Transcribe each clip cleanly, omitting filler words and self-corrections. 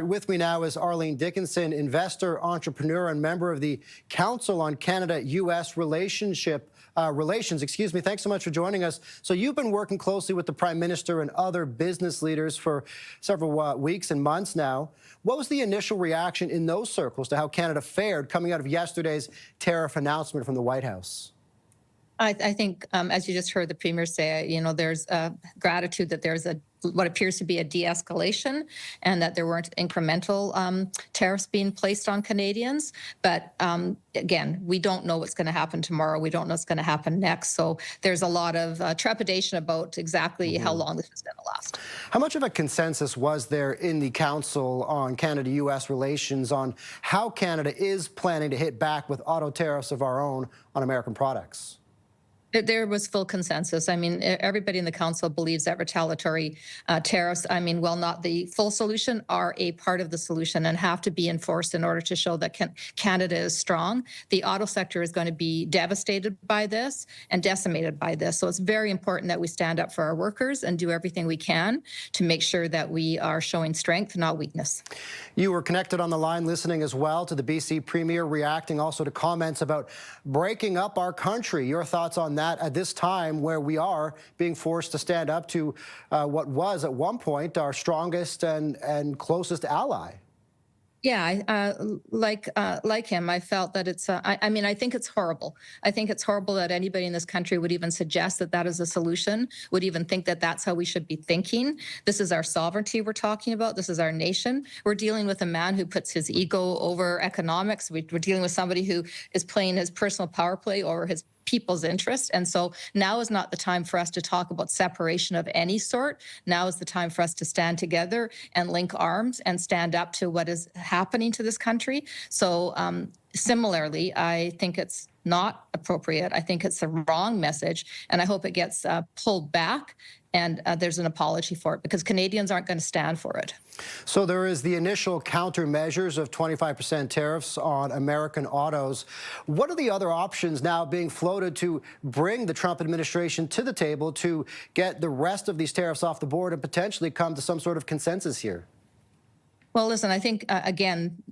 with me now is Arlene Dickenson, investor, entrepreneur, and member of the Council on Canada-U.S. Relations. Thanks so much for joining us. So you've been working closely with the Prime Minister and other business leaders for several weeks and months now. What was the initial reaction in those circles to how Canada fared coming out of yesterday's tariff announcement from the White House? I think, as you just heard the Premier say, there's gratitude that there's what appears to be a de-escalation and that there weren't incremental tariffs being placed on Canadians. But again, we don't know what's going to happen tomorrow. We don't know what's going to happen next. So there's a lot of trepidation about exactly how long this is going to last. How much of a consensus was there in the Council on Canada-U.S. Relations on how Canada is planning to hit back with auto tariffs of our own on American products? There was full consensus. I mean, everybody in the council believes that retaliatory tariffs, while not the full solution, are a part of the solution and have to be enforced in order to show that Canada is strong. The auto sector is going to be devastated by this and decimated by this. So it's very important that we stand up for our workers and do everything we can to make sure that we are showing strength, not weakness. You were connected on the line listening as well to the BC Premier, reacting also to comments about breaking up our country. Your thoughts on that at this time where we are being forced to stand up to what was at one point our strongest and closest ally? Yeah, like him, I felt that it's, I think it's horrible. I think it's horrible that anybody in this country would even suggest that that is a solution, would even think that that's how we should be thinking. This is our sovereignty we're talking about. This is our nation. We're dealing with a man who puts his ego over economics. We're dealing with somebody who is playing his personal power play over his people's interest. And so now is not the time for us to talk about separation of any sort. Now is the time for us to stand together and link arms and stand up to what is happening to this country. So similarly, I think it's not appropriate. I think it's the wrong message, and I hope it gets pulled back and there's an apology for it, because Canadians aren't going to stand for it. So there is the initial countermeasures of 25% tariffs on American autos. What are the other options now being floated to bring the Trump administration to the table to get the rest of these tariffs off the board and potentially come to some sort of consensus here? Well, listen, I think, again,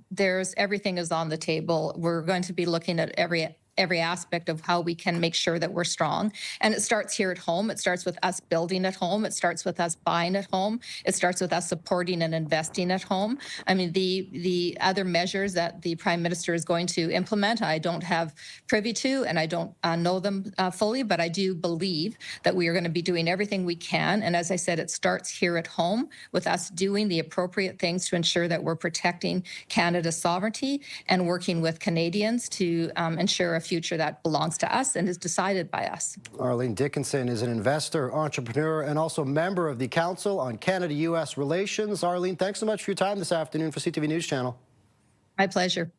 everything is on the table. We're going to be looking at every aspect of how we can make sure that we're strong. And it starts here at home. It starts with us building at home. It starts with us buying at home. It starts with us supporting and investing at home. I mean, the other measures that the Prime Minister is going to implement, I don't have privy to, and I don't know them fully, but I do believe that we are going to be doing everything we can. And as I said, it starts here at home with us doing the appropriate things to ensure that we're protecting Canada's sovereignty and working with Canadians to ensure a future that belongs to us and is decided by us. Arlene Dickenson is an investor, entrepreneur, and also member of the Council on Canada-U.S. Relations. Arlene, thanks so much for your time this afternoon for CTV News Channel. My pleasure.